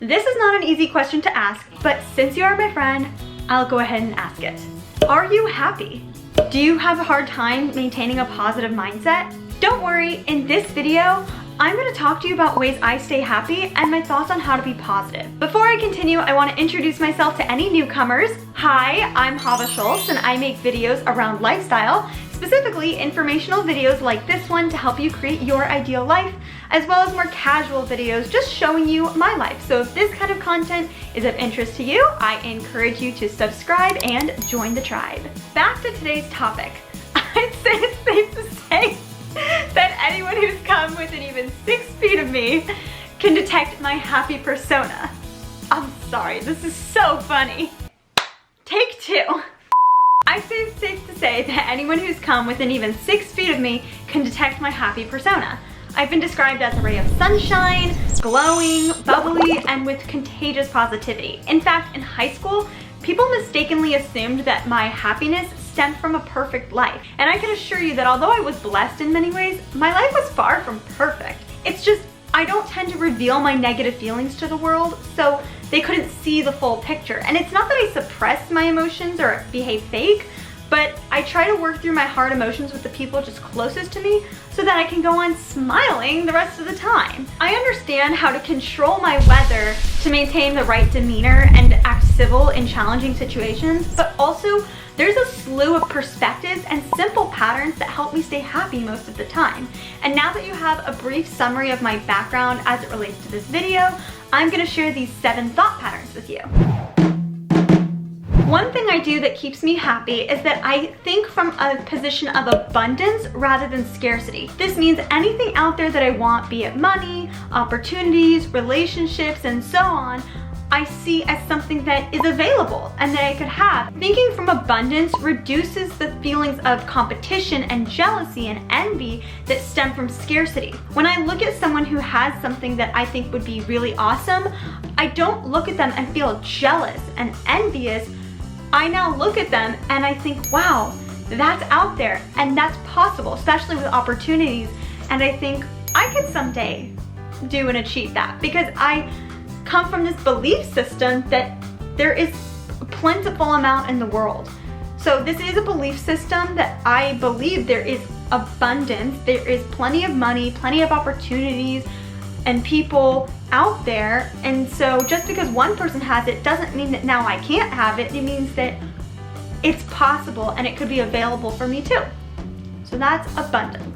This is not an easy question to ask, but since you are my friend, I'll go ahead and ask it. Are you happy? Do you have a hard time maintaining a positive mindset? Don't worry, in this video, I'm going to talk to you about ways I stay happy and my thoughts on how to be positive. Before I continue, I want to introduce myself to any newcomers. Hi, I'm Hava Schultz and I make videos around lifestyle, specifically informational videos like this one to help you create your ideal life, as well as more casual videos just showing you my life. So if this kind of content is of interest to you, I encourage you to subscribe and join the tribe. Back to today's topic. I'd say it's safe to say that anyone who's come within even 6 feet of me can detect my happy persona. I'm sorry, this is so funny. Take two. I say it's safe to say that anyone who's come within even 6 feet of me can detect my happy persona. I've been described as a ray of sunshine, glowing, bubbly, and with contagious positivity. In fact, in high school, people mistakenly assumed that my happiness stemmed from a perfect life. And I can assure you that although I was blessed in many ways, my life was far from perfect. It's just, I don't tend to reveal my negative feelings to the world, so they couldn't see the full picture. And it's not that I suppress my emotions or behave fake, but I try to work through my hard emotions with the people just closest to me so that I can go on smiling the rest of the time. I understand how to control my weather to maintain the right demeanor and act civil in challenging situations, but also there's a slew of perspectives and simple patterns that help me stay happy most of the time. And now that you have a brief summary of my background as it relates to this video, I'm gonna share these 7 thought patterns with you. One thing I do that keeps me happy is that I think from a position of abundance rather than scarcity. This means anything out there that I want, be it money, opportunities, relationships, and so on, I see as something that is available and that I could have. Thinking from abundance reduces the feelings of competition and jealousy and envy that stem from scarcity. When I look at someone who has something that I think would be really awesome, I don't look at them and feel jealous and envious. I now look at them and I think, wow, that's out there and that's possible, especially with opportunities. And I think I could someday do and achieve that because I come from this belief system that there is a plentiful amount in the world. So this is a belief system that I believe there is abundance, there is plenty of money, plenty of opportunities and people out there. And so just because one person has it doesn't mean that now I can't have it. It means that it's possible and it could be available for me too. So that's abundance.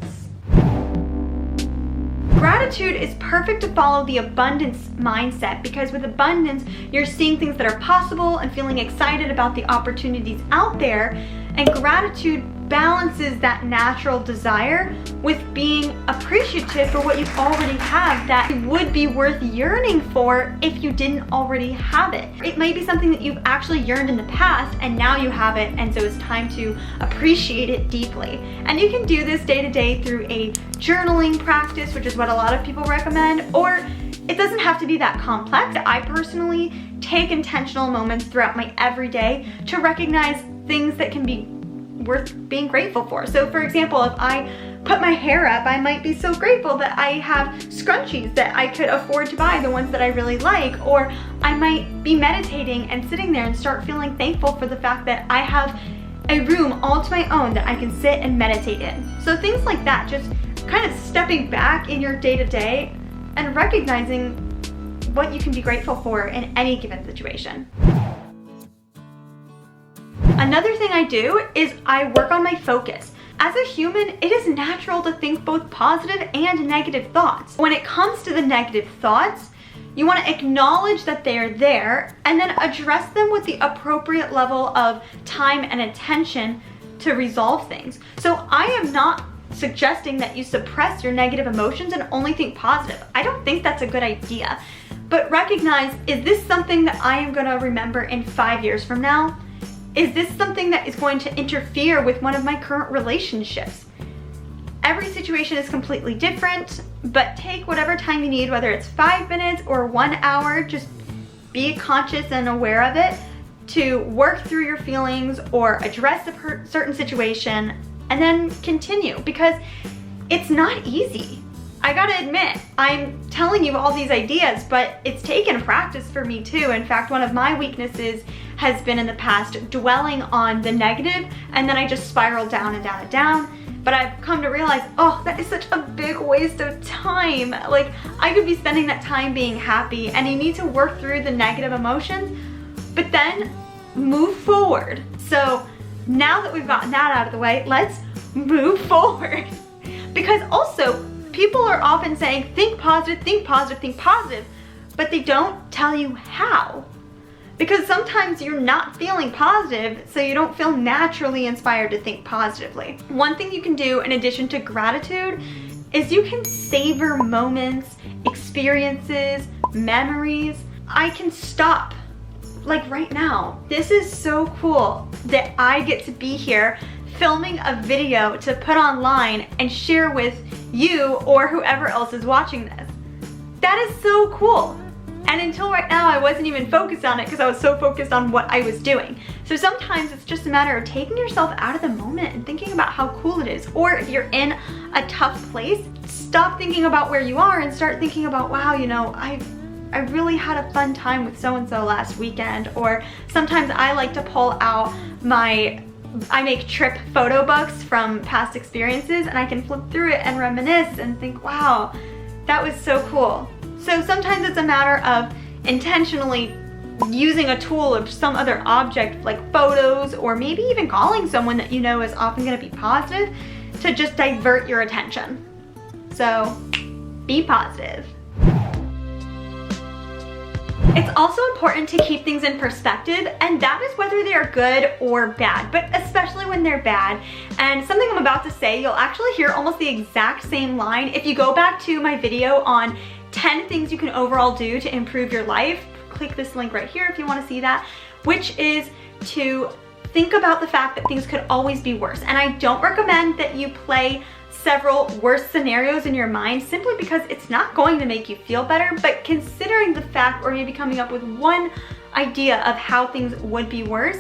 Gratitude is perfect to follow the abundance mindset because with abundance, you're seeing things that are possible and feeling excited about the opportunities out there. And gratitude balances that natural desire with being appreciative for what you already have that would be worth yearning for if you didn't already have it. It might be something that you've actually yearned in the past and now you have it, and so it's time to appreciate it deeply. And you can do this day to day through a journaling practice, which is what a lot of people recommend, or it doesn't have to be that complex. I personally take intentional moments throughout my everyday to recognize things that can be worth being grateful for. So for example, if I put my hair up, I might be so grateful that I have scrunchies that I could afford to buy, the ones that I really like, or I might be meditating and sitting there and start feeling thankful for the fact that I have a room all to my own that I can sit and meditate in. So things like that, just kind of stepping back in your day-to-day and recognizing what you can be grateful for in any given situation. Another thing I do is I work on my focus. As a human, it is natural to think both positive and negative thoughts. When it comes to the negative thoughts, you want to acknowledge that they are there and then address them with the appropriate level of time and attention to resolve things. So I am not suggesting that you suppress your negative emotions and only think positive. I don't think that's a good idea. But recognize, is this something that I am going to remember in 5 years from now? Is this something that is going to interfere with one of my current relationships? Every situation is completely different, but take whatever time you need, whether it's 5 minutes or 1 hour, just be conscious and aware of it to work through your feelings or address a certain situation and then continue, because it's not easy. I gotta admit, I'm telling you all these ideas, but it's taken practice for me too. In fact, one of my weaknesses has been in the past dwelling on the negative, and then I just spiral down and down and down. But I've come to realize, oh, that is such a big waste of time. Like, I could be spending that time being happy, and you need to work through the negative emotions, but then move forward. So now that we've gotten that out of the way, let's move forward. Because also, people are often saying, think positive, think positive, think positive, but they don't tell you how. Because sometimes you're not feeling positive, so you don't feel naturally inspired to think positively. One thing you can do in addition to gratitude is you can savor moments, experiences, memories. I can stop, like right now. This is so cool that I get to be here filming a video to put online and share with you or whoever else is watching this. That is so cool. And until right now, I wasn't even focused on it because I was so focused on what I was doing. So sometimes it's just a matter of taking yourself out of the moment and thinking about how cool it is. Or if you're in a tough place, stop thinking about where you are and start thinking about, wow, you know, I really had a fun time with so-and-so last weekend. Or sometimes I like to pull out I make trip photo books from past experiences, and I can flip through it and reminisce and think, wow, that was so cool. So sometimes it's a matter of intentionally using a tool or some other object like photos, or maybe even calling someone that you know is often going to be positive to just divert your attention. So be positive. It's also important to keep things in perspective, and that is whether they are good or bad, but especially when they're bad. And something I'm about to say, you'll actually hear almost the exact same line if you go back to my video on 10 things you can overall do to improve your life. Click this link right here if you want to see that, which is to think about the fact that things could always be worse. And I don't recommend that you play several worst scenarios in your mind simply because it's not going to make you feel better, but considering the fact, or maybe coming up with one idea of how things would be worse,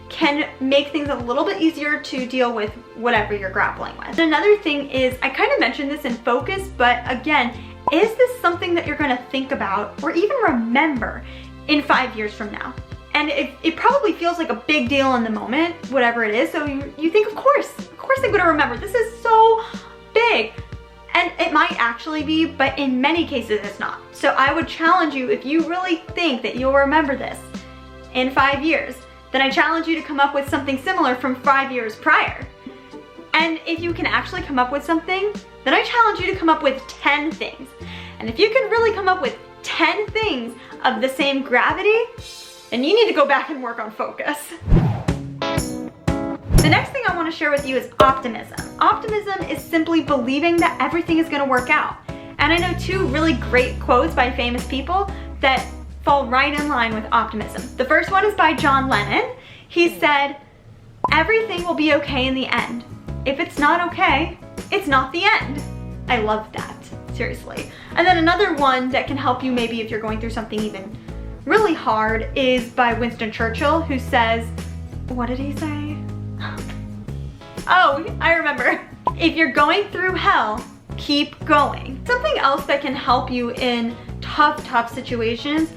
can make things a little bit easier to deal with whatever you're grappling with. Another thing is, I kind of mentioned this in focus, but again, is this something that you're gonna think about or even remember in 5 years from now? And it probably feels like a big deal in the moment, whatever it is, so you think, of course I'm gonna remember. This is so big. And it might actually be, but in many cases it's not. So I would challenge you, if you really think that you'll remember this in 5 years, then I challenge you to come up with something similar from 5 years prior. And if you can actually come up with something, then I challenge you to come up with 10 things. And if you can really come up with 10 things of the same gravity, then you need to go back and work on focus. The next thing I want to share with you is optimism. Optimism is simply believing that everything is going to work out. And I know two really great quotes by famous people that fall right in line with optimism. The first one is by John Lennon. He said, "Everything will be okay in the end. If it's not okay, it's not the end." I love that, seriously. And then another one that can help you maybe if you're going through something even really hard is by Winston Churchill, who says, what did he say? Oh, I remember. If you're going through hell, keep going. Something else that can help you in tough situations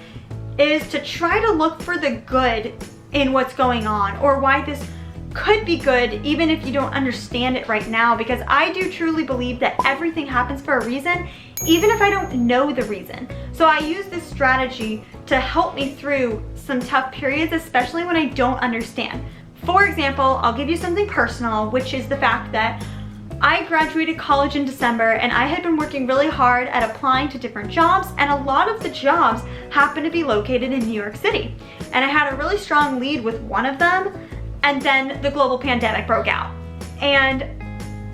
is to try to look for the good in what's going on, or why this could be good even if you don't understand it right now, because I do truly believe that everything happens for a reason, even if I don't know the reason. So I use this strategy to help me through some tough periods, especially when I don't understand. For example, I'll give you something personal, which is the fact that I graduated college in December, and I had been working really hard at applying to different jobs, and a lot of the jobs happened to be located in New York City. And I had a really strong lead with one of them, and then the global pandemic broke out. And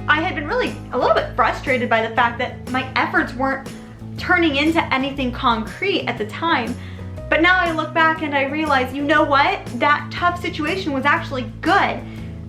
I had been really a little bit frustrated by the fact that my efforts weren't turning into anything concrete at the time. But now I look back and I realize, you know what? That tough situation was actually good.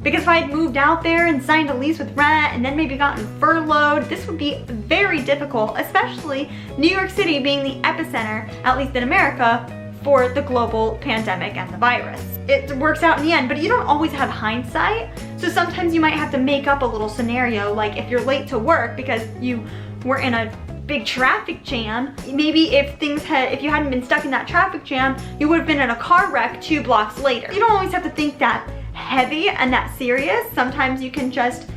Because if I had moved out there and signed a lease with rent and then maybe gotten furloughed, this would be very difficult, especially New York City being the epicenter, at least in America, for the global pandemic and the virus. It works out in the end, but you don't always have hindsight. So sometimes you might have to make up a little scenario, like if you're late to work because you were in a big traffic jam. Maybe if you hadn't been stuck in that traffic jam, you would have been in a car wreck 2 blocks later. You don't always have to think that heavy and that serious. Sometimes you can just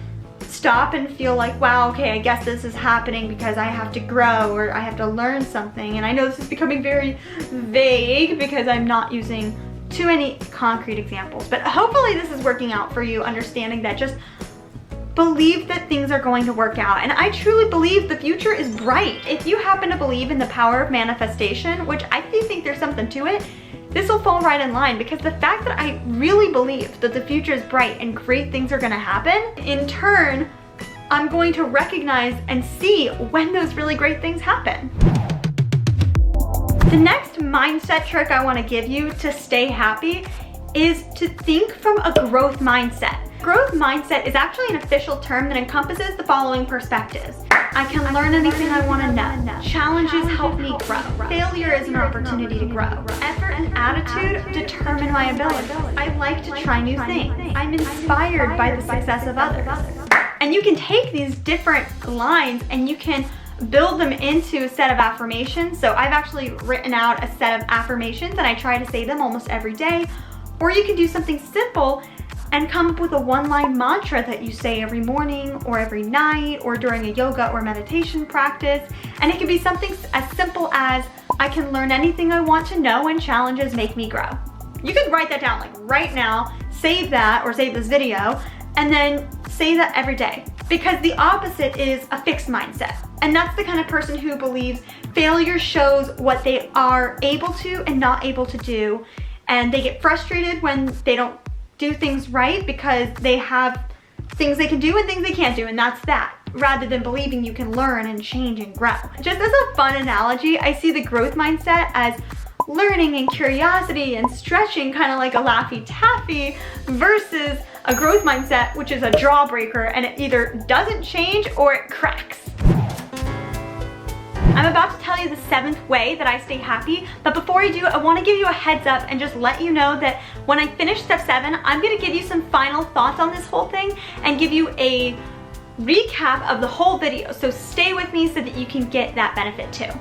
stop and feel like, wow, okay, I guess this is happening because I have to grow or I have to learn something. And I know this is becoming very vague because I'm not using too many concrete examples, but hopefully this is working out for you, understanding that just believe that things are going to work out. And I truly believe the future is bright. If you happen to believe in the power of manifestation, which I do think there's something to it, this will fall right in line, because the fact that I really believe that the future is bright and great things are gonna happen, in turn, I'm going to recognize and see when those really great things happen. The next mindset trick I want to give you to stay happy is to think from a growth mindset. Growth mindset is actually an official term that encompasses the following perspectives. I can learn anything I want to know. Challenges help me grow. Failure is an opportunity to grow. Effort and attitude determine my ability. I like to try new things. I'm inspired by the success of others. And you can take these different lines and you can build them into a set of affirmations. So I've actually written out a set of affirmations and I try to say them almost every day. Or you can do something simple and come up with a one-line mantra that you say every morning or every night or during a yoga or meditation practice. And it can be something as simple as, I can learn anything I want to know and challenges make me grow. You can write that down like right now, save that or save this video, and then say that every day. Because the opposite is a fixed mindset. And that's the kind of person who believes failure shows what they are able to and not able to do. And they get frustrated when they don't do things right because they have things they can do and things they can't do, and that's that. Rather than believing you can learn and change and grow. Just as a fun analogy, I see the growth mindset as learning and curiosity and stretching, kind of like a Laffy Taffy, versus a growth mindset, which is a jawbreaker and it either doesn't change or it cracks. I'm about to tell you the 7th way that I stay happy, but before I do, I want to give you a heads up and just let you know that when I finish step 7, I'm going to give you some final thoughts on this whole thing and give you a recap of the whole video. So stay with me so that you can get that benefit too.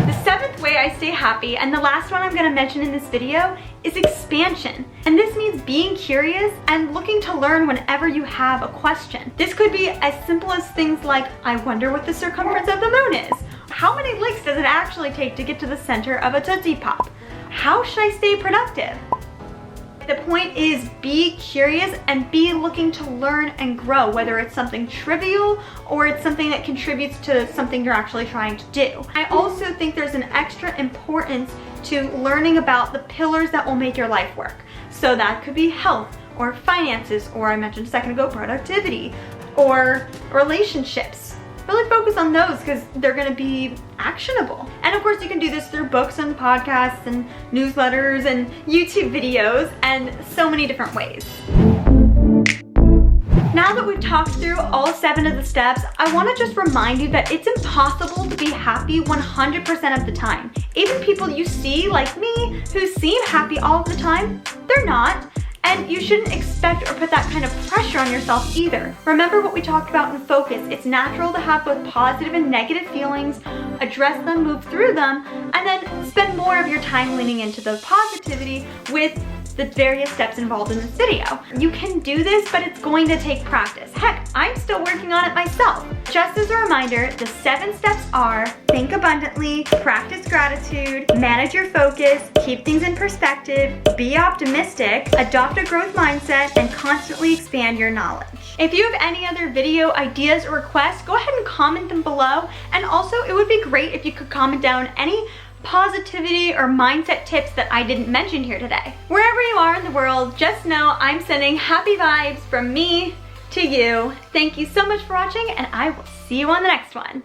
The 7th way I stay happy, and the last one I'm going to mention in this video, is expansion. And this means being curious and looking to learn whenever you have a question. This could be as simple as things like, I wonder what the circumference of the moon is. How many licks does it actually take to get to the center of a Tootsie Pop? How should I stay productive? The point is, be curious and be looking to learn and grow, whether it's something trivial or it's something that contributes to something you're actually trying to do. I also think there's an extra importance to learning about the pillars that will make your life work. So that could be health or finances, or I mentioned a second ago, productivity or relationships. Really focus on those because they're going to be actionable. And of course you can do this through books and podcasts and newsletters and YouTube videos and so many different ways. Now that we've talked through all 7 of the steps, I want to just remind you that it's impossible to be happy 100% of the time. Even people you see, like me, who seem happy all the time, they're not. And you shouldn't expect or put that kind of pressure on yourself either. Remember what we talked about in focus. It's natural to have both positive and negative feelings, address them, move through them, and then spend more of your time leaning into the positivity with the various steps involved in this video. You can do this, but it's going to take practice. Heck, I'm still working on it myself. Just as a reminder, the 7 steps are: think abundantly, practice gratitude, manage your focus, keep things in perspective, be optimistic, adopt a growth mindset, and constantly expand your knowledge. If you have any other video ideas or requests, go ahead and comment them below. And also, it would be great if you could comment down any positivity or mindset tips that I didn't mention here today. Wherever you are in the world, just know I'm sending happy vibes from me to you. Thank you so much for watching, and I will see you on the next one.